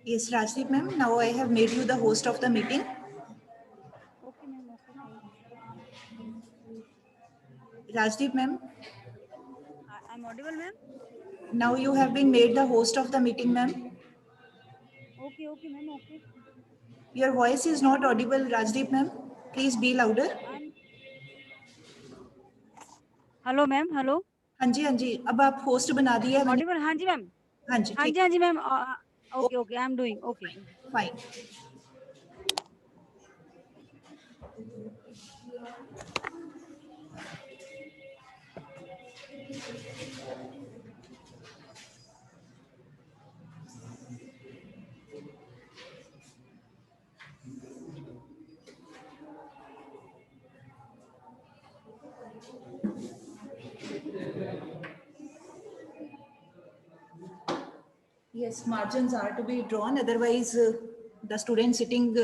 Yes, Rajdeep ma'am, now I have made you the host of the meeting. Okay, ma'am. Okay, fine. Rajdeep ma'am, I'm audible, ma'am. now you have been made the host of the meeting, ma'am. Okay, okay, ma'am. Okay. Your voice is not audible, Rajdeep ma'am. Please be louder. I'm. Hello, ma'am. Hello. हाँ जी, अब आप host बना दिया है मैंने। Audible. हाँ जी, ma'am. हाँ जी, हाँ ठीक। जी, हाँ जी, ma'am. Okay, okay, okay. I'm doing. Okay. Fine. Yes, margins are to be drawn. Otherwise, the students sitting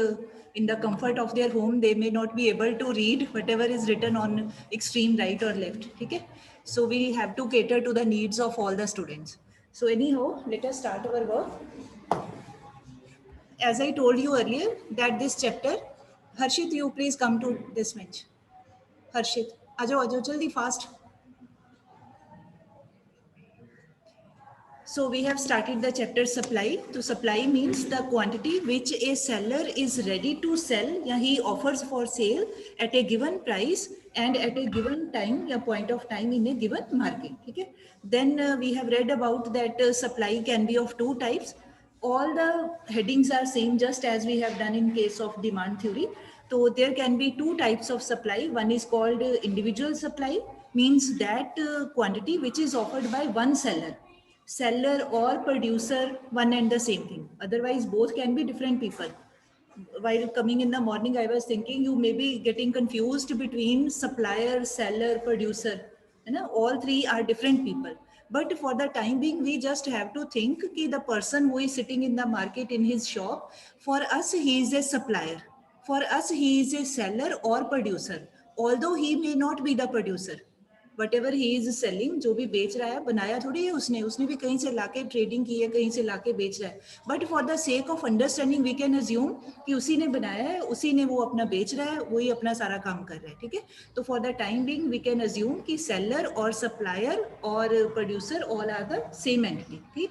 in the comfort of their home, they may not be able to read whatever is written on extreme right or left. Okay? So we have to cater to the needs of all the students. So anyhow, let us start our work. As I told you earlier, that this chapter, Harshit, you please come to this bench. Harshit, आजो जल्दी fast. So we have started the chapter supply. So supply means the quantity which a seller is ready to sell, या he offers for sale at a given price and at a given time, या point of time in a given market. Okay. Then we have read about that supply can be of two types. All the headings are same, just as we have done in case of demand theory. So there can be two types of supply. One is called individual supply, means that quantity which is offered by one seller or producer, one and the same thing. Otherwise both can be different people. While coming in the morning, I was thinking you may be getting confused between supplier, seller, producer. You know, all three are different people. But for the time being, we just have to think that the person who is sitting in the market in his shop, for us he is a supplier, for us he is a seller or producer, although he may not be the producer. What ever he is selling, जो भी बेच रहा है, बनाया थोड़ी है उसने भी कहीं से लाके ट्रेडिंग की है, कहीं से लाके बेच रहा है. But for the sake of understanding we can assume कि उसी ने बनाया है, उसी ने वो अपना बेच रहा है, वही अपना सारा काम कर रहा है. ठीक है, तो for the time being we can assume कि सेलर और सप्लायर और producer all are the same entity. ठीक.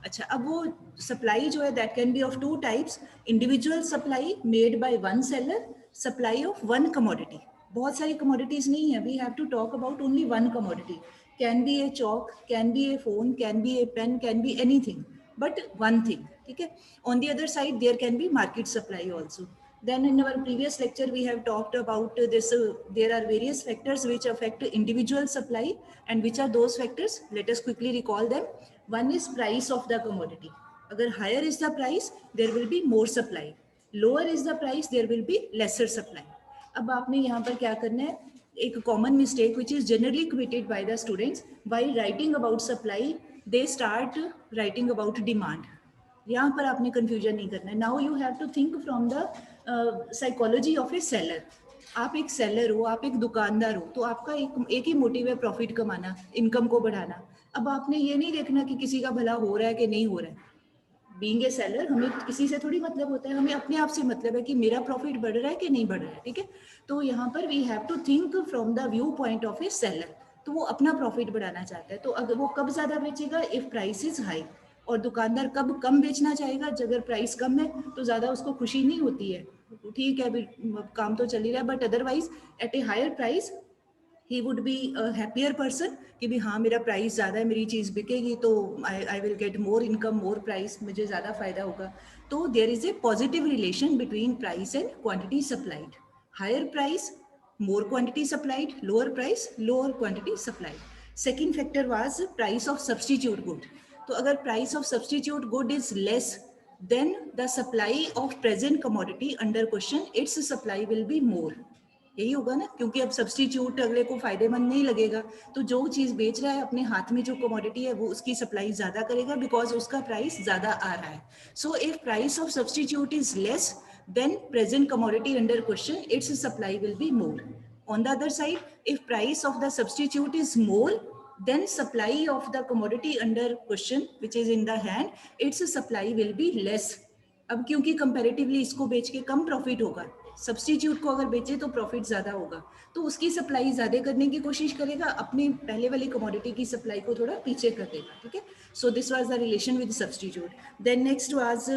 अच्छा, अब वो सप्लाई जो है that can be of two types. Individual supply made by one seller, supply of one commodity. बहुत सारी कमोडिटीज नहीं है, we have to talk about only one commodity. Can be a chalk, can be a phone, can be a pen, can be anything, but one thing. ठीक है. On the other side there can be market supply also. Then in our previous lecture we have talked about this. There are various factors which affect individual supply, and which are those factors? Let us quickly recall them. One is price of the commodity. Agar higher is the price, there will be more supply. Lower is the price, there will be lesser supply. अब आपने यहाँ पर क्या करना है, एक common mistake which is generally committed by the students while writing about supply, they start writing about demand. यहाँ पर आपने कंफ्यूजन नहीं करना है. Now you have to think from the psychology of a seller. आप एक सेलर हो, आप एक दुकानदार हो, तो आपका एक ही मोटिव है प्रॉफिट कमाना, इनकम को बढ़ाना. अब आपने ये नहीं देखना कि किसी का भला हो रहा है कि नहीं हो रहा है. बीइंग ए सेलर, हमें किसी से थोड़ी मतलब होता है, हमें अपने आप से मतलब है कि मेरा प्रॉफिट बढ़ रहा है कि नहीं बढ़ रहा है. ठीक है, तो यहाँ पर we have to think from the view point of a seller. तो वो अपना प्रॉफिट बढ़ाना चाहता है, तो अगर वो कब ज्यादा बेचेगा, इफ प्राइस इज हाई. और दुकानदार कब कम बेचना चाहेगा, अगर प्राइस कम है तो ज्यादा उसको खुशी नहीं होती है. ठीक है, अभी काम तो चल ही रहा है, but otherwise at a higher price he would be happier person कि भी हाँ मेरा प्राइस ज़्यादा है, मेरी चीज़ बिकेगी तो I will get more income, more price, मुझे ज़्यादा फायदा होगा. तो there is a positive relation between price and quantity supplied. Higher price, more quantity supplied, lower price, lower quantity supplied. Second factor was price of substitute good. तो अगर price of substitute good is less, then the supply of present commodity under question, its supply will be more. यही होगा ना, क्योंकि अब substitute अगले को फायदेमंद नहीं लगेगा, तो जो चीज बेच रहा है अपने हाथ में जो कमोडिटी है वो उसकी सप्लाई ज्यादा करेगा, बिकॉज उसका प्राइस ज्यादा आ रहा है. So if price of substitute is less, then present commodity under question, its supply will be more. On the other side, if price of the substitute is more, then supply of the commodity under question, which is in the hand, its supply will be less. अब क्योंकि comparatively इसको बेच के कम profit होगा, substitute को अगर बेचे तो प्रॉफिट ज्यादा होगा, तो उसकी सप्लाई ज्यादा करने की कोशिश करेगा, अपनी पहले वाली कमोडिटी की सप्लाई को थोड़ा पीछे कर देगा. ठीक है. So this was the relation with substitute. Then next was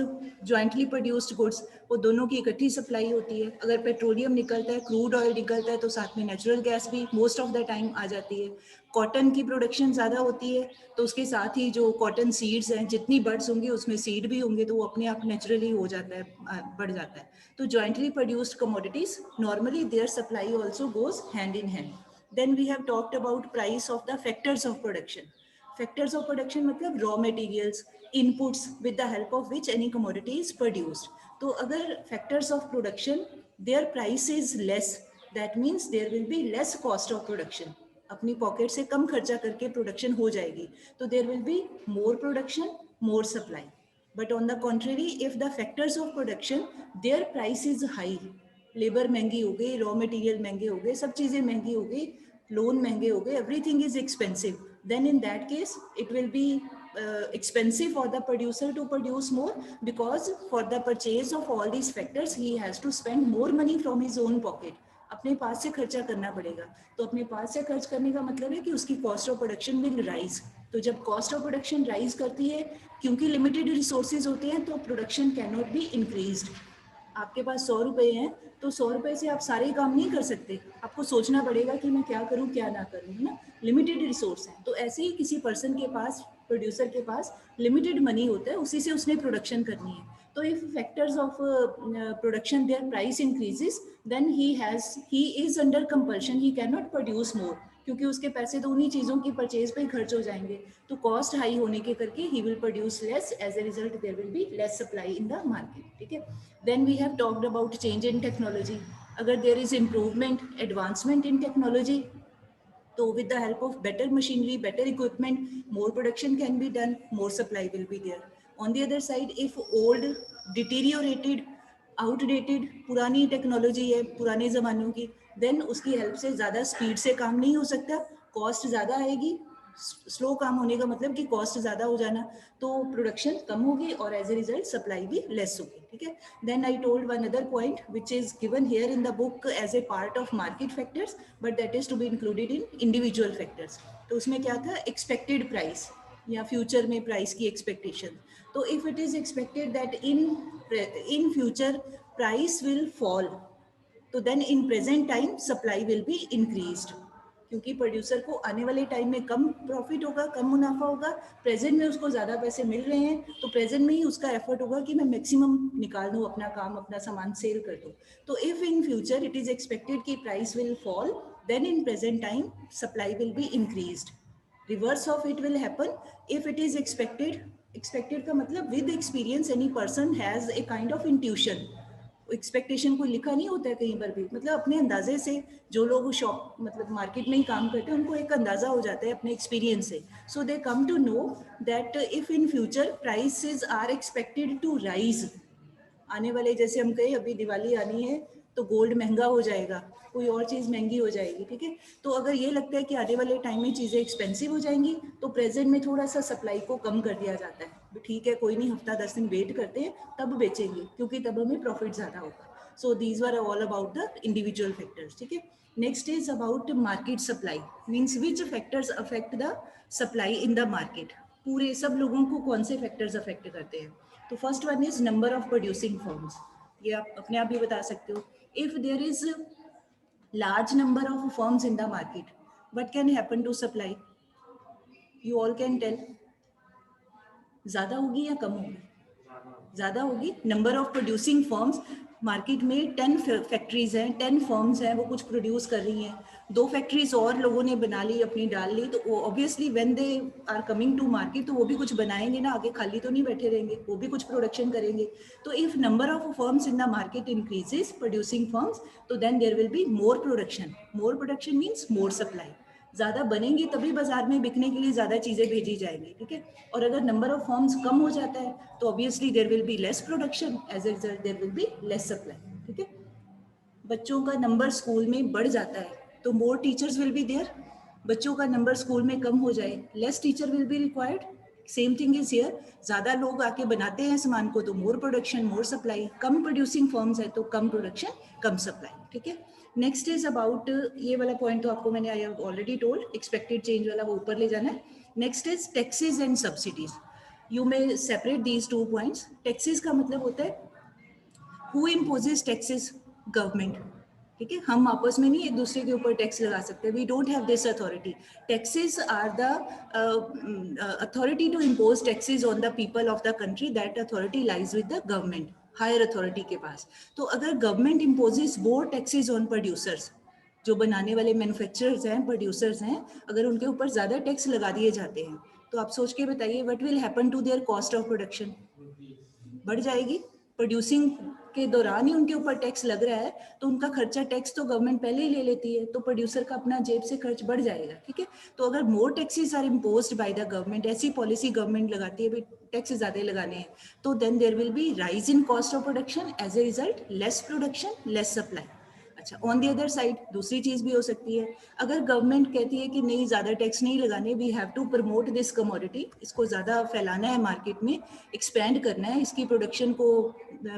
jointly produced goods. वो दोनों की इकट्ठी सप्लाई होती है. अगर पेट्रोलियम निकलता है, क्रूड ऑयल निकलता है, तो साथ में नेचुरल गैस भी मोस्ट ऑफ द टाइम आ जाती है. कॉटन की प्रोडक्शन ज़्यादा होती है, तो उसके साथ ही जो कॉटन सीड्स हैं, जितनी बर्ड्स होंगे उसमें सीड भी होंगे, तो वो अपने आप नेचुरली हो जाता है, बढ़ जाता है. तो jointly produced commodities normally their supply also goes hand in hand. Then we have talked about price of the factors of production. Factors of production मतलब raw materials, inputs with the help of which any commodity is produced. तो अगर factors of production their price is less, that means there will be less cost of production. अपनी pocket से कम खर्चा करके production हो जाएगी, तो there will be more production, more supply. But on the contrary, if the factors of production their price is high, labour महंगी हो गई, रॉ मटेरियल महंगे हो गए, सब चीज़ें महंगी हो गई, लोन महंगे हो गए, everything is expensive, then in that case it will be expensive for the producer to produce more, because for the purchase of all these factors he has to spend more money from his own pocket. अपने पास से खर्चा करना पड़ेगा. तो अपने पास से खर्च करने का मतलब है कि उसकी cost of production will rise. तो जब कॉस्ट ऑफ प्रोडक्शन राइज करती है, क्योंकि लिमिटेड रिसोर्सेज होते हैं, तो production can not be increased. आपके पास 100 रुपए हैं, तो 100 रुपए से आप सारे काम नहीं कर सकते. आपको सोचना पड़ेगा कि मैं क्या करूं क्या ना करूं, है ना. लिमिटेड रिसोर्स हैं. तो ऐसे ही किसी पर्सन के पास, प्रोड्यूसर के पास लिमिटेड मनी होता है, उसी से उसने प्रोडक्शन करनी है. तो if factors of production their price increases, then he is under compulsion, he cannot produce more, क्योंकि उसके पैसे तो उन्हीं चीज़ों की परचेज पे ही खर्च हो जाएंगे. तो कॉस्ट हाई होने के करके ही will produce less, as a result there will be less supply in the market. ठीक है. Then we have talked about change in technology. अगर there is improvement, advancement in technology, तो with the help of better machinery, better equipment, more production can be done, more supply will be there. On the other side, if old, deteriorated, outdated, पुरानी technology है, पुराने ज़मानों की, then उसकी help से ज़्यादा speed से काम नहीं हो सकता, कॉस्ट ज़्यादा आएगी. स्लो काम होने का मतलब कि कॉस्ट ज़्यादा हो जाना, तो प्रोडक्शन कम होगी और एज ए रिजल्ट सप्लाई भी लेस होगी. ठीक है. Then I told one other point which is given here in the book as a part of market factors, but that is to be included in individual factors. तो उसमें क्या था, expected price या future में price की expectation. तो if it is expected that in future price will fall, तो then in present time supply will be increased, क्योंकि प्रोड्यूसर को आने वाले टाइम में कम प्रॉफिट होगा, कम मुनाफा होगा. प्रेजेंट में उसको ज़्यादा पैसे मिल रहे हैं, तो प्रेजेंट में ही उसका एफर्ट होगा कि मैं मैक्सिमम निकाल दूँ, अपना काम, अपना सामान सेल कर दूँ. तो if in future it is expected कि price will fall, then in present time supply will be increased. Reverse of it will happen if it is expected का मतलब with experience any person has a kind of intuition. Expectation को लिखा नहीं होता है कहीं पर भी, मतलब अपने अंदाजे से, जो लोग शॉप मतलब मार्केट में ही काम करते हैं, उनको एक अंदाजा हो जाता है अपने एक्सपीरियंस से. So they come to know that if in future prices are expected to rise. आने वाले, जैसे हम कहें अभी दिवाली आनी है, तो गोल्ड महंगा हो जाएगा, कोई और चीज़ महंगी हो जाएगी. ठीक है. तो अगर ये लगता है कि आने वाले टाइम में चीज़ें एक्सपेंसिव हो जाएंगी, तो प्रेजेंट में थोड़ा सा सप्लाई को कम कर दिया जाता है. ठीक है, कोई नहीं, हफ्ता 10 दिन वेट करते हैं, तब बेचेंगे, क्योंकि तब हमें प्रॉफिट ज़्यादा होगा. So these were all about the individual factors. ठीक है. Next is about market supply, means which factors affect the supply in the market. पूरे सब लोगों को कौन से फैक्टर्स अफेक्ट करते हैं. तो first one is number of producing firms. ये आप अपने आप भी बता सकते हो. If there is large number of firms in the market, what can happen to supply? You all can tell. ज़्यादा होगी या कम होगी? ज़्यादा होगी. Number of producing firms, market में 10 फैक्ट्रीज हैं, 10 फर्म्स हैं, वो कुछ प्रोड्यूस कर रही हैं. 2 फैक्ट्रीज और लोगों ने बना ली, अपनी डाल ली, तो obviously when they are coming to market, तो वो भी कुछ बनाएंगे ना, आगे खाली तो नहीं बैठे रहेंगे, वो भी कुछ प्रोडक्शन करेंगे. तो if number of firms in the market increases, producing firms, तो then there will be more production. More production means more supply. ज़्यादा बनेंगी तभी बाजार में बिकने के लिए ज़्यादा चीज़ें भेजी जाएंगी. ठीक है. और अगर नंबर ऑफ फर्म्स कम हो जाता है, तो obviously there will be less production, as a result there will be less supply. ठीक है. बच्चों का नंबर स्कूल में बढ़ जाता है, तो मोर टीचर्स विल बी देयर, बच्चों का नंबर स्कूल में कम हो जाए, less teacher will be required. Same thing is here, ज्यादा लोग आके बनाते हैं सामान को तो मोर प्रोडक्शन मोर सप्लाई, कम प्रोड्यूसिंग फर्म्स है तो कम प्रोडक्शन कम सप्लाई, ठीक है। नेक्स्ट इज अबाउट, ये वाला पॉइंट तो आपको मैंने I have already told, expected change वाला वो ऊपर ले जाना है। Next is taxes and subsidies, you may separate these 2 points. Taxes का मतलब होता है हु इम्पोजेस टैक्सेस, गवर्नमेंट, ठीक है। हम आपस में नहीं एक दूसरे के ऊपर टैक्स लगा सकते, we don't have this authority. Taxes are the authority to impose taxes on the people of the country, that authority lies with the government, higher authority के पास। तो अगर government imposes more taxes on producers, जो बनाने वाले manufacturers हैं, producers हैं, अगर उनके ऊपर ज़्यादा टैक्स लगा दिए जाते हैं तो आप सोच के बताइए what will happen to their cost of production, बढ़ जाएगी। प्रोड्यूसिंग के दौरान ही उनके ऊपर टैक्स लग रहा है तो उनका खर्चा टैक्स तो गवर्नमेंट पहले ही ले लेती है, तो प्रोड्यूसर का अपना जेब से खर्च बढ़ जाएगा, ठीक है। तो अगर more taxes are imposed by the government, ऐसी पॉलिसी गवर्नमेंट लगाती है भी टैक्स ज़्यादा लगाने हैं, तो then there will be rise in cost of production, as a result less production less supply. अच्छा, ऑन दी अदर साइड दूसरी चीज भी हो सकती है, अगर गवर्नमेंट कहती है कि नहीं ज्यादा टैक्स नहीं लगाने, we have to promote this commodity, इसको ज्यादा फैलाना है मार्केट में, एक्सपेंड करना है, इसकी प्रोडक्शन को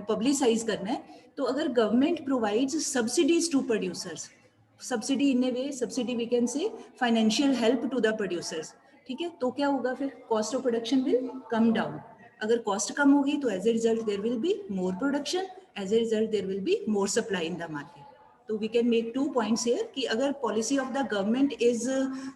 पब्लिसाइज करना है, तो अगर government provides subsidies to producers, subsidy in a way, subsidy we can say financial help to the producers, ठीक है, तो क्या होगा फिर, cost of production will come down. अगर कॉस्ट कम होगी तो as a result there will be more production, as a result there will be more supply in the market. तो we can make 2 points here कि अगर policy of the government is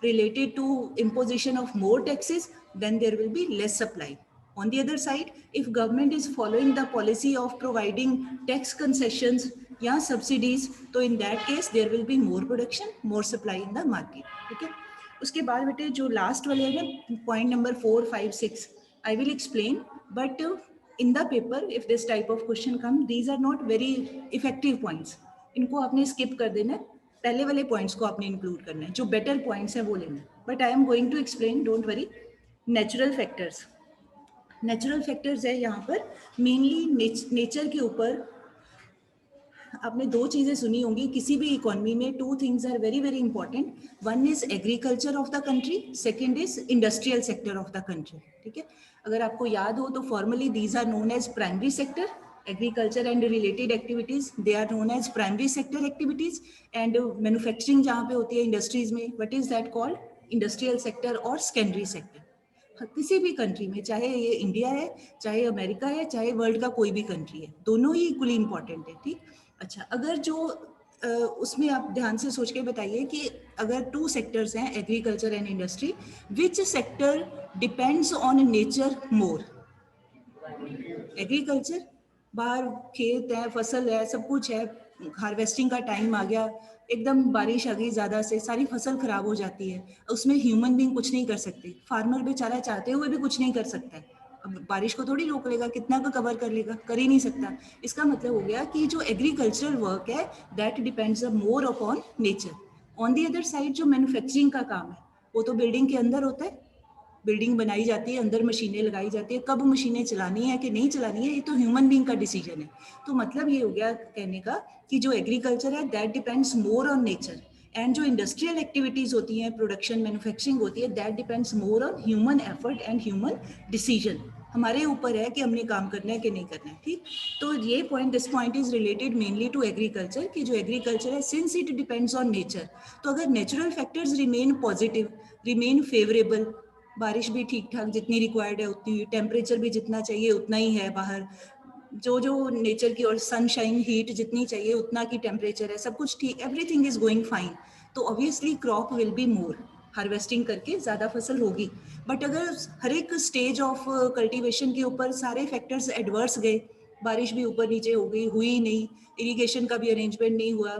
related to imposition of more taxes, then there will be less supply. On the other side, if government is following the policy of providing tax concessions या subsidies, तो in that case there will be more production, more supply in the market, ठीक है। उसके बाद बेटे जो last वाले है ना, point number 4, 5, 6, I will explain, but in the paper if this type of question come, these are not very effective points, इनको आपने स्किप कर देना है, पहले वाले पॉइंट्स को आपने इंक्लूड करना है, जो बेटर पॉइंट्स हैं वो लेना है। But I am going to explain, don't worry. Natural factors, natural factors है यहाँ पर मेनली नेचर के ऊपर। आपने 2 चीजें सुनी होंगी किसी भी इकोनॉमी में, 2 things are very very important, one is agriculture of the country, second is industrial sector of the country, ठीक है। अगर आपको याद हो तो formally these are known as primary sector, agriculture and related activities they are known as primary sector activities, and manufacturing जहाँ पे होती है इंडस्ट्रीज में, what is that called, industrial sector और सेकेंडरी सेक्टर। किसी भी कंट्री में, चाहे ये इंडिया है, चाहे अमेरिका है, चाहे वर्ल्ड का कोई भी कंट्री है, दोनों ही इक्वली इंपॉर्टेंट है, ठीक। अच्छा, अगर जो उसमें आप ध्यान से सोच के बताइए कि अगर 2 सेक्टर्स हैं, agriculture and industry, which sector depends on nature more. Agriculture, बाहर खेत है, फसल है, सब कुछ है, हार्वेस्टिंग का टाइम आ गया, एकदम बारिश आ गई ज़्यादा से, सारी फसल खराब हो जाती है, उसमें ह्यूमन बीइंग कुछ नहीं कर सकते, फार्मर बेचारा चाहते हुए भी कुछ नहीं कर सकता है। अब बारिश को थोड़ी रोक लेगा, कितना का कवर कर लेगा, कर ही नहीं सकता। इसका मतलब हो गया कि जो एग्रीकल्चरल वर्क है that depends more upon nature. On the other side जो मैन्युफैक्चरिंग का काम है वो तो बिल्डिंग के अंदर होता है, बिल्डिंग बनाई जाती है, अंदर मशीनें लगाई जाती है, कब मशीनें चलानी है कि नहीं चलानी है ये तो ह्यूमन बीइंग का डिसीजन है। तो मतलब ये हो गया कहने का कि जो एग्रीकल्चर है that depends more on nature, and जो इंडस्ट्रियल एक्टिविटीज होती हैं, प्रोडक्शन मैन्युफैक्चरिंग होती है, that depends more on human effort and human decision. हमारे ऊपर है कि हमने काम करना है कि नहीं करना है, ठीक। तो ये point, this point is related mainly to agriculture, कि जो एग्रीकल्चर है since it depends on nature, तो अगर natural factors remain positive, remain favourable, बारिश भी ठीक ठाक जितनी रिक्वायर्ड है उतनी, टेम्परेचर भी जितना चाहिए उतना ही है बाहर, जो नेचर की और सनशाइन हीट जितनी चाहिए उतना की टेम्परेचर है, सब कुछ ठीक, एवरीथिंग इज गोइंग फाइन, तो obviously crop will be more, harvesting करके ज़्यादा फसल होगी। बट अगर हर एक स्टेज ऑफ कल्टीवेशन के ऊपर सारे फैक्टर्स एडवर्स गए, बारिश भी ऊपर नीचे हो गई, हुई नहीं, इरिगेशन का भी अरेंजमेंट नहीं हुआ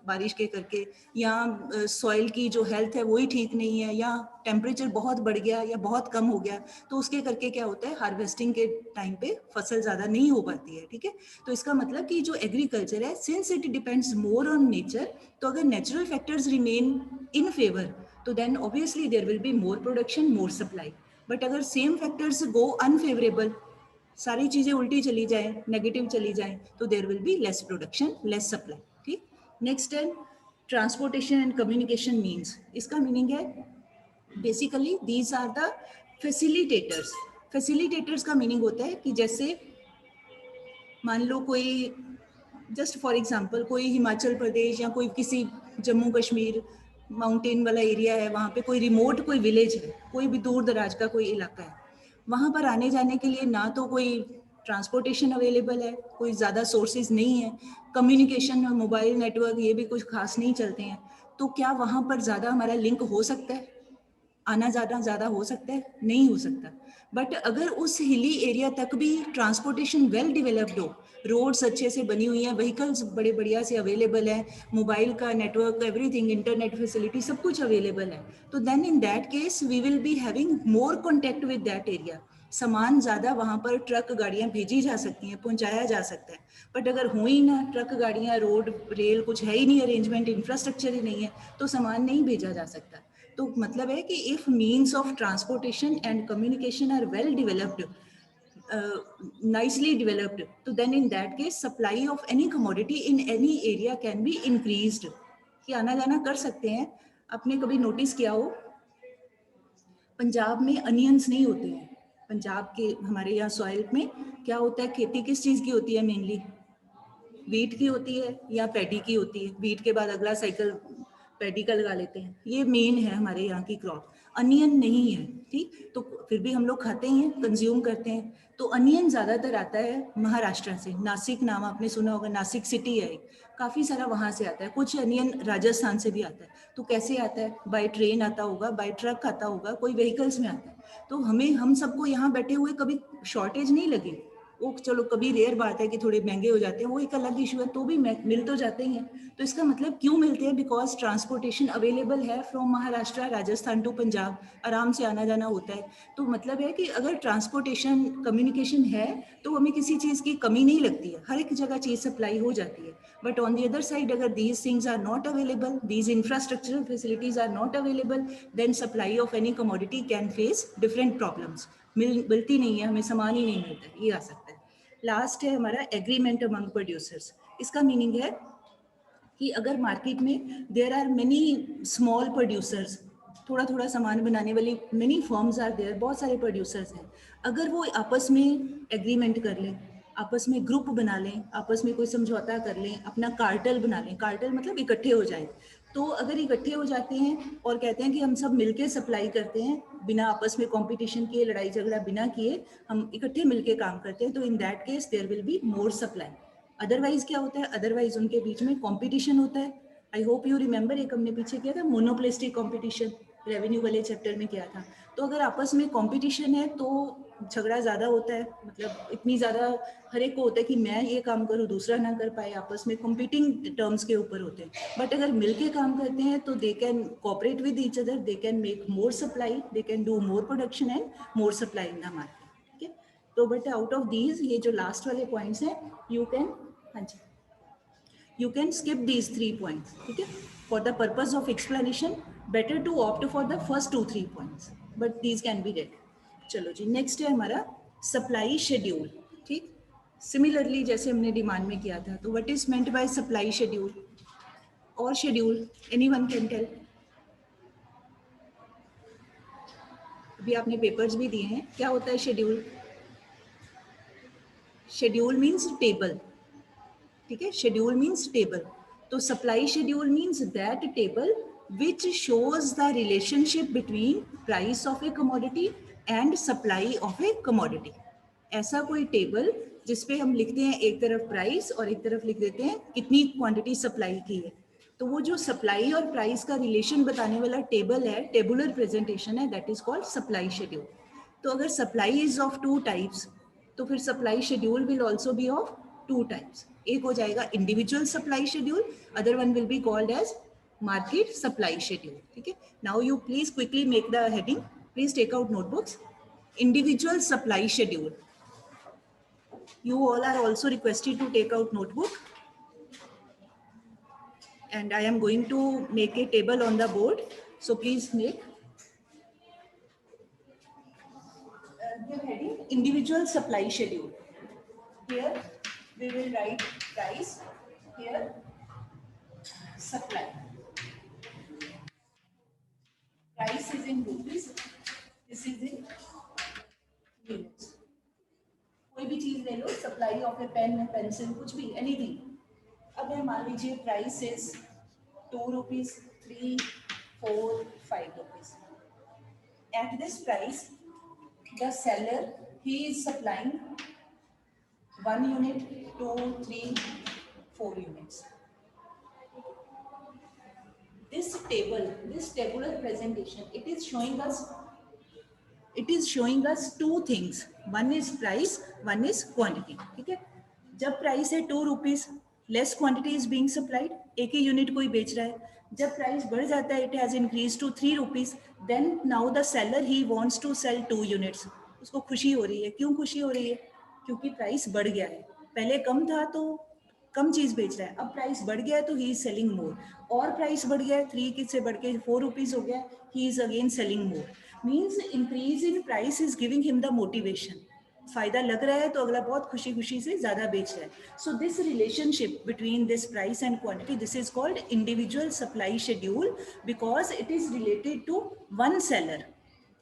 बारिश के करके, या सॉइल की जो हेल्थ है वही ठीक नहीं है, या टेम्परेचर बहुत बढ़ गया या बहुत कम हो गया, तो उसके करके क्या होता है, हार्वेस्टिंग के टाइम पे फसल ज़्यादा नहीं हो पाती है, ठीक है। तो इसका मतलब कि जो एग्रीकल्चर है since it depends more on nature, तो अगर natural factors remain in favour तो then obviously there will be more production more supply. But अगर सेम फैक्टर्स गो अनफेवरेबल, सारी चीज़ें उल्टी चली जाए, नेगेटिव चली जाए, तो there will be less production less supply, ठीक। नेक्स्ट है ट्रांसपोर्टेशन एंड कम्युनिकेशन मीन्स, इसका मीनिंग है basically these are the facilitators. Facilitators का मीनिंग होता है कि जैसे मान लो कोई, जस्ट फॉर एग्जांपल कोई हिमाचल प्रदेश या कोई किसी जम्मू कश्मीर माउंटेन वाला एरिया है, वहाँ पे कोई रिमोट कोई विलेज है, कोई भी दूर दराज का कोई इलाका है, वहाँ पर आने जाने के लिए ना तो कोई ट्रांसपोर्टेशन अवेलेबल है, कोई ज़्यादा सोर्सेज नहीं है, कम्युनिकेशन और मोबाइल नेटवर्क ये भी कुछ खास नहीं चलते हैं, तो क्या वहाँ पर ज़्यादा हमारा लिंक हो सकता है, आना जाना ज़्यादा हो सकता है? नहीं हो सकता। बट अगर उस हिली एरिया तक भी ट्रांसपोर्टेशन वेल डिवेलप्ड हो, रोड्स अच्छे से बनी हुई हैं, व्हीकल्स बड़े बढ़िया से अवेलेबल हैं, मोबाइल का नेटवर्क, एवरीथिंग, इंटरनेट फैसिलिटी सब कुछ अवेलेबल है, तो then in that case we will be having more contact with that area. सामान ज़्यादा वहाँ पर ट्रक गाड़ियाँ भेजी जा सकती हैं, पहुँचाया जा सकता है। बट अगर हो ही ना, ट्रक गाड़ियाँ, रोड रेल कुछ है ही नहीं, अरेंजमेंट इंफ्रास्ट्रक्चर ही नहीं है, तो सामान नहीं भेजा जा सकता। तो मतलब है कि if means of transportation and communication are well developed, nicely developed, तो then in that case supply of any commodity in any area can be increased, कि आना जाना कर सकते हैं। आपने कभी नोटिस किया हो, पंजाब में अनियंस नहीं होते हैं, पंजाब के हमारे यहाँ सॉइल में क्या होता है, खेती किस चीज़ की होती है, मेनली वीट की होती है या पैडी की होती है, वीट के बाद अगला साइकिल पैडी का लगा लेते हैं, ये मेन है हमारे यहाँ की क्रॉप। अनियन नहीं है, ठीक, तो फिर भी हम लोग खाते ही हैं, कंज्यूम करते हैं। तो अनियन ज़्यादातर आता है महाराष्ट्र से, नासिक नाम आपने सुना होगा, नासिक सिटी है, काफ़ी सारा वहाँ से आता है, कुछ अनियन राजस्थान से भी आता है। तो कैसे आता है, बाय ट्रेन आता होगा, बाय ट्रक आता होगा, कोई व्हीकल्स में आता है। तो हमें, हम सबको यहाँ बैठे हुए कभी शॉर्टेज नहीं लगी, वो चलो कभी रेयर बात है कि थोड़े महंगे हो जाते हैं, वो एक अलग इशू है, तो भी मिल तो जाते ही हैं। तो इसका मतलब क्यों मिलते हैं, बिकॉज ट्रांसपोर्टेशन अवेलेबल है फ्रॉम महाराष्ट्र राजस्थान टू पंजाब, आराम से आना जाना होता है। तो मतलब है कि अगर ट्रांसपोर्टेशन कम्युनिकेशन है तो हमें किसी चीज़ की कमी नहीं लगती है, हर एक जगह चीज़ सप्लाई हो जाती है। But on the other side अगर these things are not available, these infrastructural facilities are not available, then supply of any commodity can face different problems. मिलती नहीं है, हमें सामान ही नहीं मिलता है, ये आ सकता है। लास्ट है हमारा एग्रीमेंट अमंग प्रोड्यूसर्स। इसका मीनिंग है कि अगर मार्केट में there are many small producers, थोड़ा थोड़ा सामान बनाने वाली मेनी फर्म्स आर देयर, बहुत सारे प्रोड्यूसर्स हैं, अगर वो आपस में एग्रीमेंट कर लें, आपस में ग्रुप बना लें, आपस में कोई समझौता कर लें, अपना कार्टेल बना लें, कार्टेल मतलब इकट्ठे हो जाए, तो अगर इकट्ठे हो जाते हैं और कहते हैं कि हम सब मिलके सप्लाई करते हैं, बिना आपस में कंपटीशन किए, लड़ाई झगड़ा बिना किए, हम इकट्ठे मिलके काम करते हैं, तो in that case there will be more supply. Otherwise क्या होता है, अदरवाइज उनके बीच में कंपटीशन होता है। आई होप यू रिमेंबर, एक हमने पीछे किया था मोनोपोलिस्टिक कंपटीशन, रेवेन्यू वाले चैप्टर में किया था। तो अगर आपस में कंपटीशन है तो झगड़ा ज़्यादा होता है, मतलब इतनी ज़्यादा हर एक को होता है कि मैं ये काम करूँ दूसरा ना कर पाए, आपस में कम्पीटिंग टर्म्स के ऊपर होते हैं। बट अगर मिलके काम करते हैं तो they can cooperate with each other, they can make more supply, they can do more production and more supply in the market. ठीक है, तो बट आउट ऑफ दीज ये जो लास्ट वाले पॉइंट्स हैं, यू कैन, हाँ जी, you can skip these 3 points, ठीक है, for the purpose of explanation better to opt for the first 2-3 points, but these can be read। चलो जी, नेक्स्ट है हमारा सप्लाई शेड्यूल। ठीक, सिमिलरली जैसे हमने डिमांड में किया था, तो what is meant by supply schedule और शेड्यूल, एनीवन कैन टेल? अभी आपने पेपर्स भी दिए हैं, क्या होता है शेड्यूल? शेड्यूल मीन्स टेबल, ठीक है, शेड्यूल मीन्स टेबल। तो supply schedule means that table which shows the relationship between price of A commodity and supply of A commodity. ऐसा कोई टेबल जिसपे हम लिखते हैं एक तरफ प्राइस और एक तरफ लिख देते हैं कितनी क्वांटिटी सप्लाई की है। तो वो जो सप्लाई और प्राइस का रिलेशन बताने वाला टेबल है, टेबुलर प्रेजेंटेशन है, that is called supply schedule. तो अगर सप्लाई इज ऑफ 2 टाइप्स, तो फिर supply schedule will also be of 2 types. एक हो जाएगा individual supply schedule, other one will be called as market supply schedule. ठीक है, now you please quickly make the heading, please take out notebooks. Individual supply schedule, you all are also requested to take out notebook, and I am going to make a table on the board, so please make the heading individual supply schedule. Here we will write price, here supply, of a pen, pencil, कुछ भी, anything. अब है मान लीजिए price is 2 rupees, 3, 4, 5 rupees. At this price, the seller, he is supplying 1 unit, 2, 3, 4 units. This table, this tabular presentation, it is showing us two things. One is price, one is quantity. ठीक है. जब price है 2 rupees, less quantity is being supplied, एक ही unit कोई बेच रहा है. जब प्राइस बढ़ जाता है, it has increase to 3 rupees, then now the seller he wants to sell 2 units. उसको खुशी हो रही है. क्यों खुशी हो रही है? क्योंकि प्राइस बढ़ गया है. पहले कम था तो कम चीज बेच रहा है, अब प्राइस बढ़ गया है तो ही इज सेलिंग मोर. और प्राइस बढ़ गया है, 3 से बढ़ के 4 रुपीज हो गया, he is again selling more. Means increase in price is giving him the motivation. फायदा लग रहा है तो अगला बहुत खुशी खुशी से ज्यादा बेच रहा है. So this relationship between this price and quantity, this is called individual supply schedule, because it is related to one seller.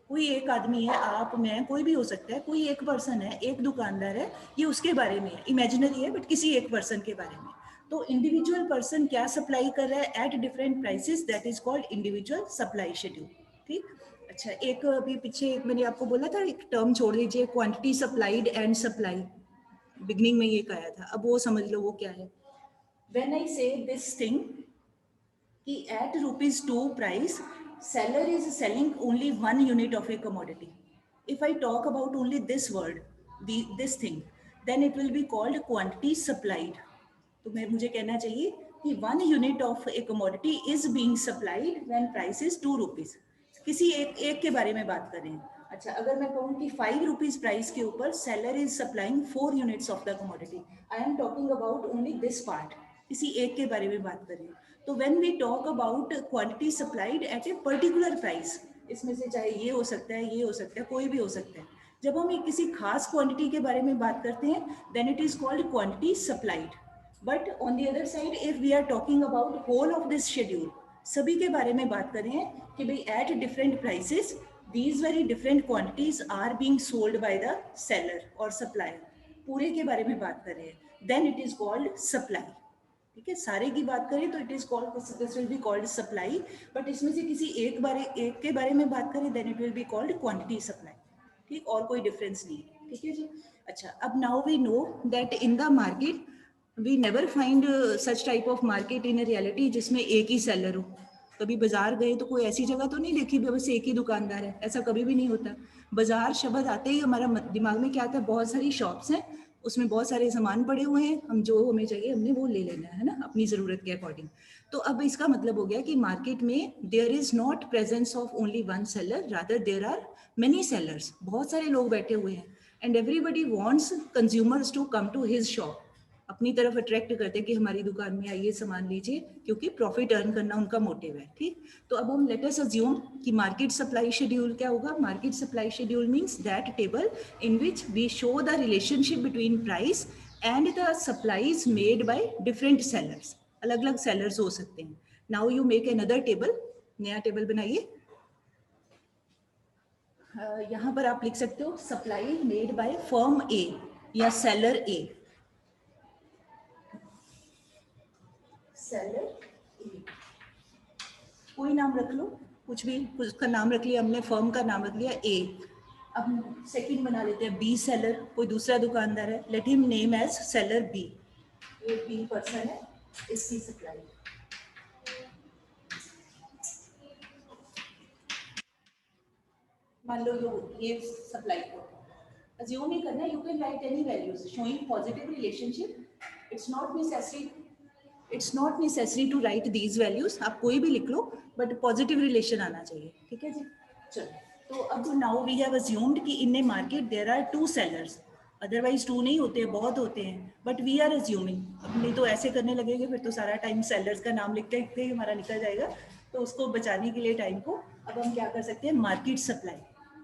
कोई एक आदमी है, आप, मैं, कोई भी हो सकता है, कोई एक पर्सन है, एक दुकानदार है, ये उसके बारे में है, इमेजिनरी है बट किसी एक पर्सन के बारे में. तो इंडिविजुअल पर्सन क्या सप्लाई कर रहा है at different prices, that is called individual supply schedule. ठीक. अच्छा, एक अभी पीछे एक मैंने आपको बोला था, एक टर्म छोड़ दीजिए, quantity supplied and supply, beginning में ये कहा था, अब वो समझ लो वो क्या है. व्हेन आई से दिस थिंग कि at ₹2 price, seller is selling only 1 unit of a commodity. If I talk about only this word, this thing, then it will be called quantity supplied. तो मुझे कहना चाहिए कि 1 unit of a commodity is being supplied when price is 2 rupees. किसी एक के बारे में बात कर रहे हैं. अच्छा, अगर मैं कहूँ कि 5 रुपीज प्राइस के ऊपर seller is supplying 4 units of the commodity, I am talking about only this part, किसी एक के बारे में बात करें. तो when we talk about quantity supplied at a particular price, इसमें से चाहे ये हो सकता है, ये हो सकता है, कोई भी हो सकता है. जब हम एक किसी खास क्वांटिटी के बारे में बात करते हैं, then it is called quantity supplied. But on the other side, if we are talking about whole of this schedule, सभी के बारे में बात कर रहे हैं कि भाई at different prices these very different quantities are being sold by the seller or supplier, पूरे के बारे में बात कर रहे हैं, then it is called supply. ठीक है, सारे की बात करें तो it is called, this will be called supply, but इसमें से किसी एक के बारे में बात करें, then it will be called quantity supply. ठीक, और कोई डिफरेंस नहीं है. ठीक है जी. अच्छा, अब now we know that in the market we never find such type of market in a reality जिसमें एक ही सेलर हो. कभी बाजार गए तो कोई ऐसी जगह तो नहीं देखी बस एक ही दुकानदार है, ऐसा कभी भी नहीं होता. बाजार शब्द आते ही हमारा दिमाग में क्या आता है, बहुत सारी शॉप्स हैं, उसमें बहुत सारे सामान पड़े हुए हैं, हम जो हमें चाहिए हमने वो ले लेना है ना, अपनी ज़रूरत के अकॉर्डिंग. तो अब इसका मतलब हो गया कि मार्केट में there is not presence of only one seller, rather there are many sellers, बहुत सारे लोग बैठे हुए हैं, and everybody wants consumers to come to his shop, अपनी तरफ अट्रैक्ट करते हैं कि हमारी दुकान में आइए, सामान लीजिए, क्योंकि प्रॉफिट अर्न करना उनका मोटिव है. ठीक. तो अब हम लेट अस अज्यूम कि मार्केट सप्लाई शेड्यूल क्या होगा. Market supply schedule means that table in which we show the relationship between price and the supplies made by different sellers. अलग अलग सेलर्स हो सकते हैं. Now you make another table, नया table बनाइए. यहाँ पर आप लिख सकते हो supply made by firm A या सेलर ए. सेलर ए, कोई नाम रख लो, कुछ भी, उसका नाम रख लिया हमने, फर्म का नाम रख लिया ए. अब सेकंड बना लेते हैं बी सेलर, कोई दूसरा दुकानदार है, let him name as seller B. ये बी पर्सन है, इसकी सप्लाई. मान लो ये सप्लाई को अज्यूम ही करना. You can write any values showing positive relationship. It's not necessary to write these values, आप कोई भी लिख लो बट पॉजिटिव रिलेशन आना चाहिए. ठीक है जी. चलो, तो अब नाउ वी हैव अज्यूम्ड कि in a market there are 2 sellers, otherwise 2 नहीं होते, बहुत होते हैं, बट वी आर अज्यूमिंग. अब नहीं तो ऐसे करने लगेंगे फिर तो सारा टाइम सेलर्स का नाम लिखते लिखते ही हमारा निकल जाएगा. तो उसको बचाने के लिए टाइम को अब हम क्या कर सकते हैं, मार्केट सप्लाई.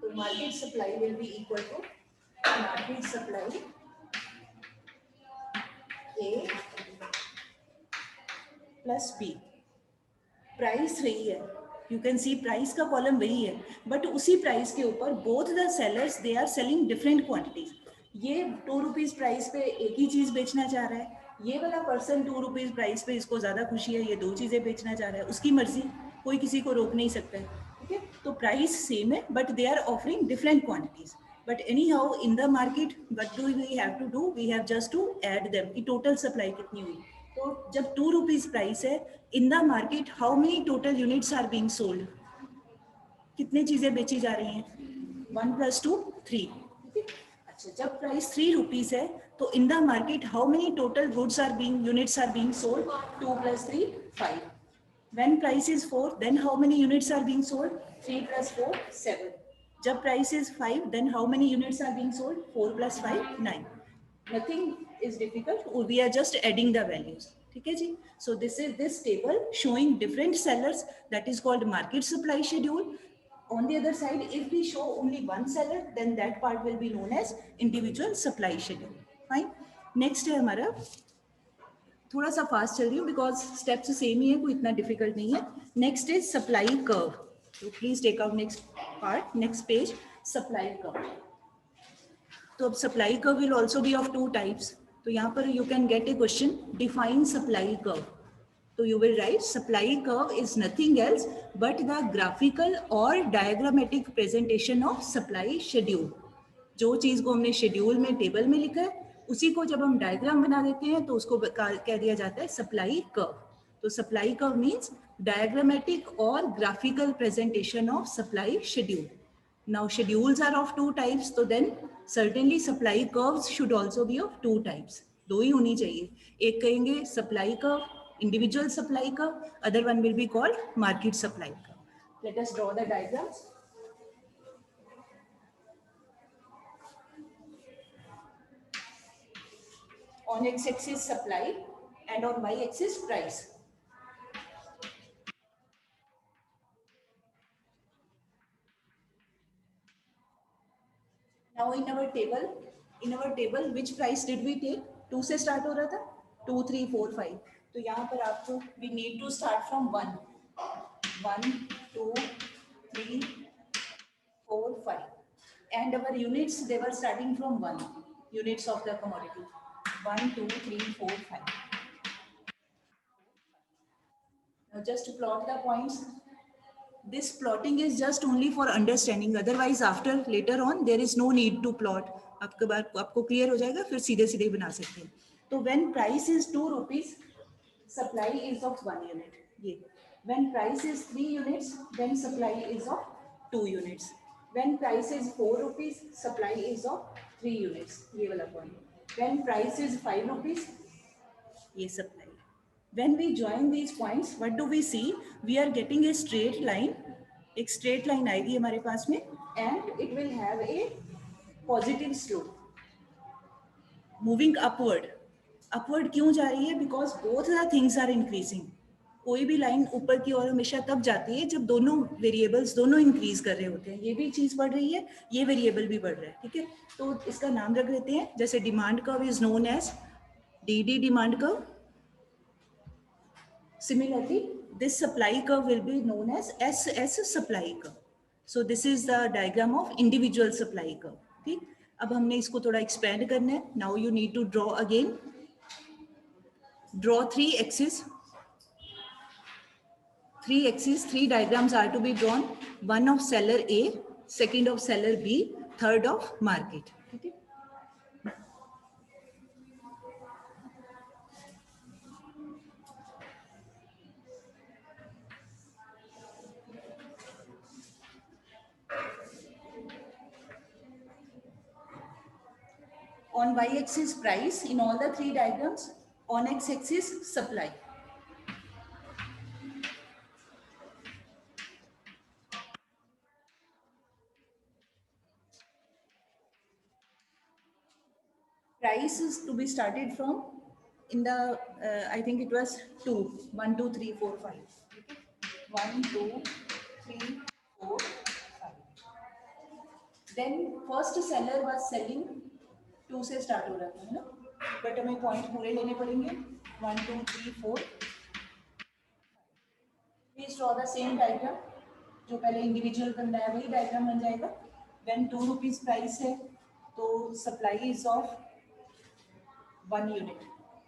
तो market supply will be equal to market supply A plus B. Price वही है, यू कैन सी प्राइस का कॉलम वही है, बट उसी प्राइस के ऊपर both the sellers they are selling different quantities. ये 2 रुपीज प्राइस पे एक ही चीज बेचना चाह रहा है, ये वाला पर्सन 2 रुपीज प्राइस पे इसको ज्यादा खुशी है, ये 2 चीजें बेचना चाह रहा है, उसकी मर्जी, कोई किसी को रोक नहीं सकता है, ठीक है। तो प्राइस सेम है but they are offering different quantities, but any how in the market what do we have to do, we have just to add them कि टोटल सप्लाई कितनी हुई। तो जब 2 रुपीज प्राइस है, in the market how many total units are being sold, कितनी चीजें बेची जा रही हैं, 1 + 2 3, ठीक है। अच्छा, जब प्राइस 3 रुपीज है तो in the market how many total goods are being units are being sold, 2 + 3 5। When price is 4, then how many units are being sold? 3 + 4 7. जब price is 5, then how many units are being sold? 4 + 5 9. Nothing is difficult, we are just adding the values, ठीक है जी। So this is this table showing different sellers, that is called market supply schedule. On the other side, if we show only one seller, then that part will be known as individual supply schedule. Fine. Next है हमारा, थोड़ा सा fast चल रही हूँ because steps same ही है, कोई इतना डिफिकल्ट नहीं है। नेक्स्ट इज सप्लाई कर्व, तो please take out next part, next page, supply curve. तो अब supply curve will also be of 2 types. तो यहाँ पर you can get a question, define supply curve. तो you will write supply curve is nothing else but the graphical or diagrammatic presentation of supply schedule. जो चीज को हमने schedule में table में लिखा है, उसी को जब हम डायग्राम बना देते हैं तो उसको कह दिया जाता है सप्लाई कर्व। तो सप्लाई कर्व मीन्स डायग्रामेटिक और graphical presentation of supply schedule. Now schedules are of 2 types, so then certainly supply curves should also be of 2 types. दो ही होनी चाहिए, एक कहेंगे supply curve, individual supply curve, other one will be called market supply curve. Let us draw the diagrams. On x-axis supply and on y-axis price. Now in our table, which price did we take? 2 से start हो रहा था, 2, 3, 4, 5. तो यहाँ पर आपको we need to start from 1. 1, 2, 3, 4, 5. And our units, they were starting from 1. Units of the commodity. 1, 2, 3, 4, 5. Now just to plot the points. This plotting is just only for understanding. Otherwise, after later on, there is no need to plot. आपको clear हो जाएगा, फिर सीधे सीधे बना सकते हैं। तो when price is 2 rupees, supply is of 1 unit. ये. When price is 3 units, then supply is of 2 units. When price is 4 rupees, supply is of 3 units. ये वाला point. When price is 5 rupees, ये supply. When we join these points, what do we see? We are getting a straight line. एक straight line आएगी हमारे पास में, and it will have a positive slope, moving upward. Upward क्यों जा रही है? Because both the things are increasing. कोई भी लाइन ऊपर की ओर हमेशा तब जाती है जब दोनों वेरिएबल्स दोनों इंक्रीज कर रहे होते हैं। ये भी चीज बढ़ रही है, ये वेरिएबल भी बढ़ रहा है, ठीक है। तो इसका नाम रख देते हैं, जैसे demand curve is known as D demand curve. Similarly, this supply curve will be known as SS supply curve. So this is the diagram of individual supply curve. ठीक, अब हमने इसको थोड़ा expand करना है. Now you need to draw again. Draw 3 axes. 3 axes, 3 diagrams are to be drawn. One of seller A, second of seller B, third of market. Okay. On y-axis price in all the 3 diagrams, on x-axis supply. Price is to be started from in the, I think it was 2, 1, 2, 3, 4, 5. 1, 2, 3, 4, 5. Then first seller was selling 2 से start हो रहा था, है ना? But हमें point पूरे लेने पड़ेंगे, 1, 2, 3, 4. Please draw the same diagram. जो पहले इंडिविजुअल बनना है वही डायग्राम बन जाएगा. When 2 rupees price है, तो supply is of 1 unit.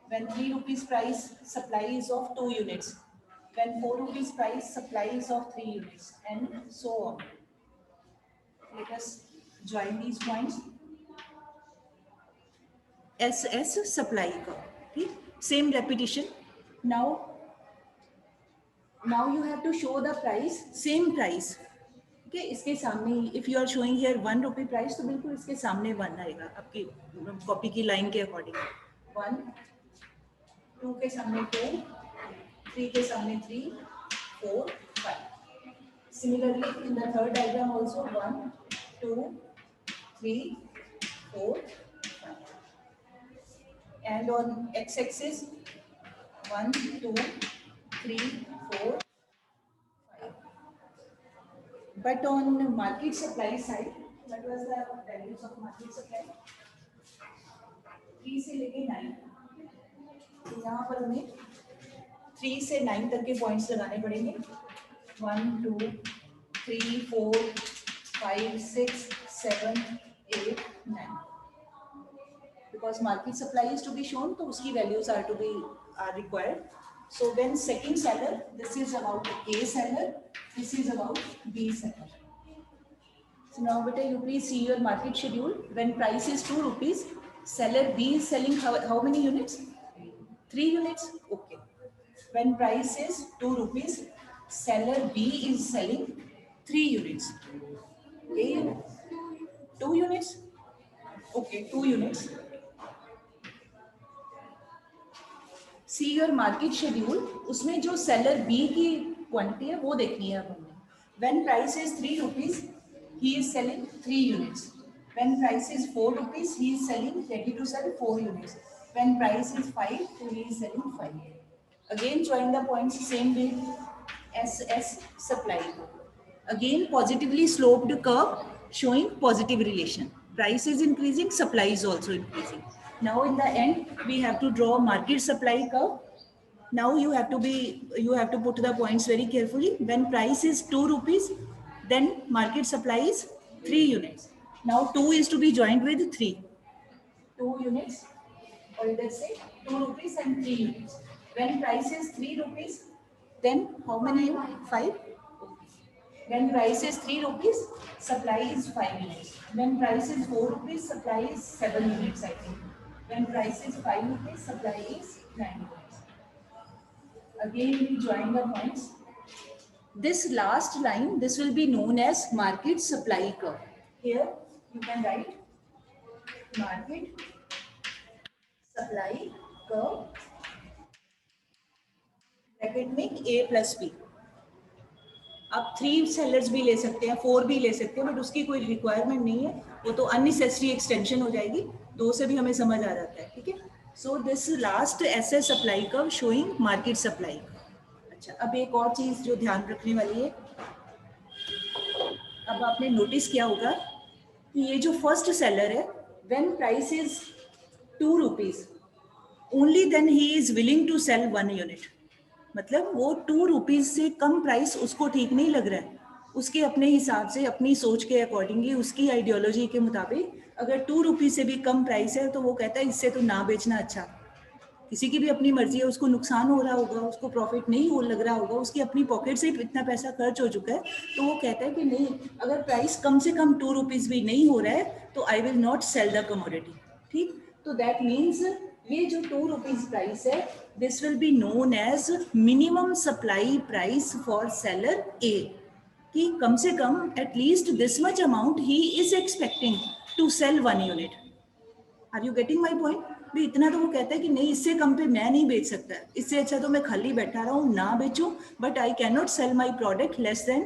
When 3 rupees price, supply is of 2 units. When 4 rupees price, supply is of 3 units, and so on. Let us join these points. SS supply का, ठीक? Same repetition. Now you have to show the price, same price. Okay, इसके सामने, if you are showing here 1 rupee price, तो बिल्कुल इसके सामने 1 आएगा आपकी कॉपी की लाइन के अकॉर्डिंग. 1, 2 के सामने 2, 3 के सामने 3, 4, 5. Similarly, in the third diagram also 1, 2, 3, 4, 5. And on x-axis 1, 2, 3, 4, 5. But on market supply side, what was the values of market supply? 3 से लेके 9. तो यहाँ पर हमें 3 से 9 तक के पॉइंट्स लगाने पड़ेंगे. 1, 2, 3, 4, 5, 6, 7, 8, 9. Because market supply is to be shown, तो उसकी values are required. So when second seller, this is about A seller, this is about B seller. So now beta, you please see your market schedule. When price is 2 rupees, seller B is selling how many units? 3 units. Okay. When price is 2 rupees, seller B is selling 3 units. A unit? 2 units? Okay, 2 units. See your market schedule, उसमें जो seller B की quantity है वो देखनी है अब हमने. When price is 3 rupees, he is selling 3 units. When price is 4 rupees, he is selling, ready to sell 4 units. When price is 5, he is selling 5. Again join the points same way. SS supply. Again positively sloped curve showing positive relation. Price is increasing, supply is also increasing. Now in the end, we have to draw market supply curve. Now you have to put the points very carefully. When price is 2 rupees, then market supply is 3 units. Now 2 is to be joined with 3. 2 units, or let's say 2 rupees and 3 units. When price is 3 rupees, then how many? 5. When price is 3 rupees, supply is 5 units. When price is 4 rupees, supply is 7 units, I think. When price is 5 rupees, supply is 9 units. Again, we join the points. This last line, this will be known as market supply curve. Here, you can write market supply curve, bracket में A plus B. आप 3 sellers भी ले सकते हैं, 4 भी ले सकते हैं, बट उसकी कोई रिक्वायरमेंट नहीं है, वो तो अननेसेसरी एक्सटेंशन हो जाएगी. 2 से भी हमें समझ आ जाता है, ठीक है. So this last SS supply curve showing market supply. अच्छा, अब एक और चीज जो ध्यान रखने वाली है, अब आपने नोटिस किया होगा कि ये जो फर्स्ट सेलर है, when price is 2 rupees, only then he is willing to sell 1 unit. मतलब वो 2 रुपीज से कम प्राइस उसको ठीक नहीं लग रहा है. उसके अपने हिसाब से, अपनी सोच के अकॉर्डिंगली, उसकी आइडियोलॉजी के मुताबिक अगर 2 रुपीज से भी कम प्राइस है तो वो कहता है इससे तो ना बेचना अच्छा. किसी की भी अपनी मर्जी है, उसको नुकसान हो रहा होगा, उसको प्रॉफिट नहीं हो लग रहा होगा, उसकी अपनी पॉकेट से इतना पैसा खर्च हो चुका है, तो वो कहता है कि नहीं, अगर प्राइस कम से कम 2 रुपीज भी नहीं हो रहा है तो I will not sell the commodity. ठीक, तो दैट मीन्स ये जो 2 रुपीज प्राइस है, this will be known as minimum supply price for seller A. कि कम से कम एटलीस्ट दिस मच अमाउंट ही is expecting to sell 1 unit. Are you getting my point? भी इतना तो वो कहता है कि नहीं, इससे कम पे मैं नहीं बेच सकता, इससे अच्छा तो मैं खाली बैठा रहा हूँ, ना बेचूं, but I can not sell my product less than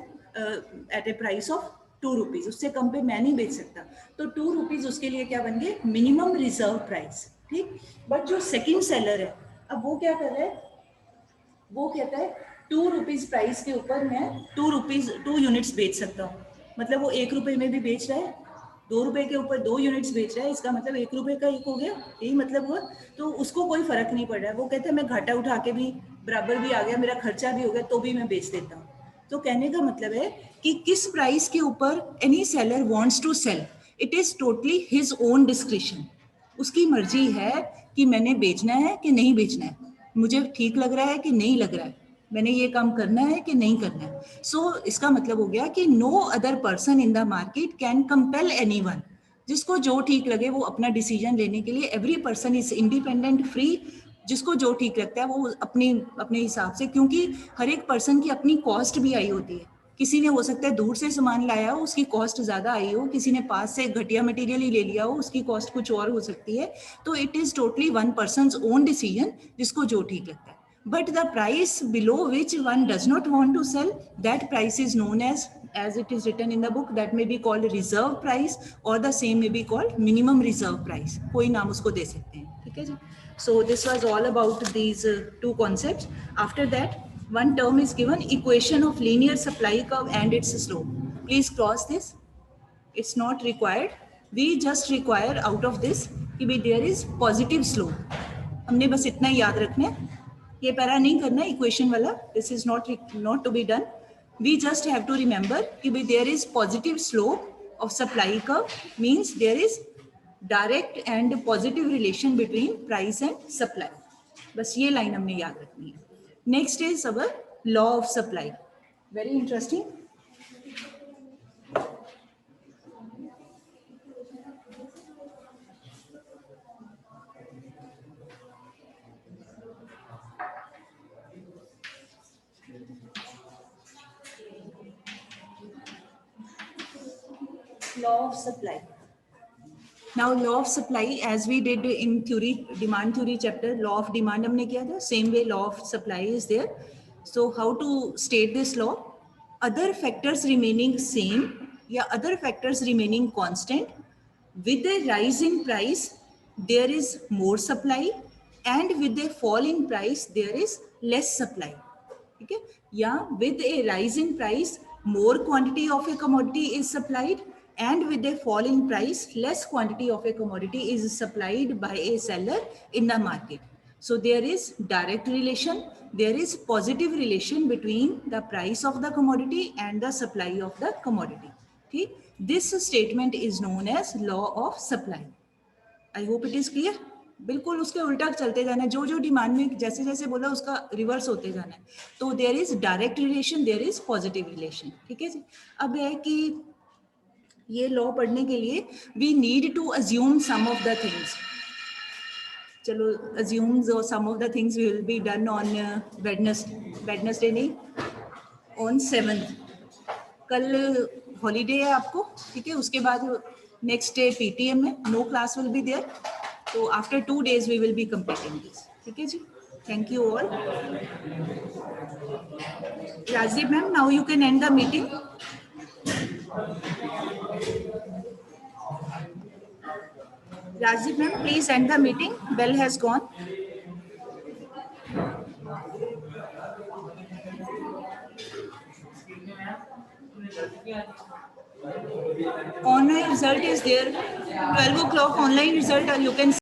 at a price of 2 rupees. उससे कम पे मैं नहीं बेच सकता. तो 2 रुपीज उसके लिए क्या बन गए? Minimum reserve price. ठीक, बट जो सेकेंड सेलर है, अब वो क्या कर रहा है? वो कहता है 2 रुपीज प्राइस के ऊपर मैं 2 यूनिट्स बेच सकता हूँ. मतलब वो 1 रुपए में भी बेच रहा है, 2 रुपए के ऊपर 2 यूनिट्स बेच रहा है, इसका मतलब 1 रुपए का 1 हो गया, यही मतलब हुआ. तो उसको कोई फर्क नहीं पड़ रहा है. वो कहता है मैं घाटा उठा के भी बराबर भी आ गया, मेरा खर्चा भी हो गया, तो भी मैं बेच देता हूँ. तो कहने का मतलब है कि किस प्राइस के ऊपर any seller wants to sell. It is totally his own discretion. उसकी मर्जी है कि मैंने बेचना है कि नहीं बेचना है, मुझे ठीक लग रहा है कि नहीं लग रहा है, मैंने ये काम करना है कि नहीं करना है. सो इसका मतलब हो गया कि no other person in the market can compel anyone. जिसको जो ठीक लगे वो अपना डिसीजन लेने के लिए, every person is independent, free. जिसको जो ठीक लगता है वो अपने अपने हिसाब से, क्योंकि हर एक पर्सन की अपनी कॉस्ट भी आई होती है. किसी ने हो सकता है दूर से सामान लाया हो, उसकी कॉस्ट ज़्यादा आई हो, किसी ने पास से घटिया मटेरियल ही ले लिया हो, उसकी कॉस्ट कुछ और हो सकती है. तो it is totally one person's own decision, जिसको जो ठीक लगता है. But the price below which one does not want to sell, that price is known as it is written in the book, that may be called reserve price, or the same may be called minimum reserve price. कोई नाम उसको दे सकते हैं. ठीक है जी. So this was all about these two concepts. After that, one term is given, equation of linear supply curve and its slope. Please cross this. It's not required. We just require out of this कि there is positive slope. हमने बस इतना ही याद रखना है. ये para नहीं करना इक्वेशन वाला. This is not to be done. We just have to remember कि भाई there is positive slope of supply curve, means there is direct and positive relation between price and supply. बस ये line हमने याद रखनी है. Next is our law of supply. Very interesting. Law of supply. Now law of supply, as we did in theory, demand theory chapter, law of demand हमने किया था, same way law of supply is there. So how to state this law? Other factors remaining same या other factors remaining constant, with a rise in price there is more supply, and with a fall in price there is less supply. ठीक है. या with a rise in price more quantity of a commodity is supplied, and with a fall in price less quantity of a commodity is supplied by a seller in the market. So there is direct relation, there is positive relation between the price of the commodity and the supply of the commodity. Okay? This statement is known as law of supply. I hope it is clear. बिल्कुल उसके उल्टा चलते जाना है, जो जो demand में जैसे जैसे बोला उसका रिवर्स होते जाना है. तो there is direct relation, there is positive relation. ठीक है जी. अब है कि ये लॉ पढ़ने के लिए we need to assume some of the things. चलो assume some of the things will be done on Wednesday नहीं, ऑन 7th. कल हॉलीडे है आपको. ठीक है. उसके बाद नेक्स्ट डे पीटीएम है, no class will be there. तो after 2 days we will be completing this. ठीक है जी. Thank you all. Rajiv ma'am, now you can end the meeting. Rajiv ma'am, please end the meeting. Bell has gone. Online result is there. 12 o'clock online result, you can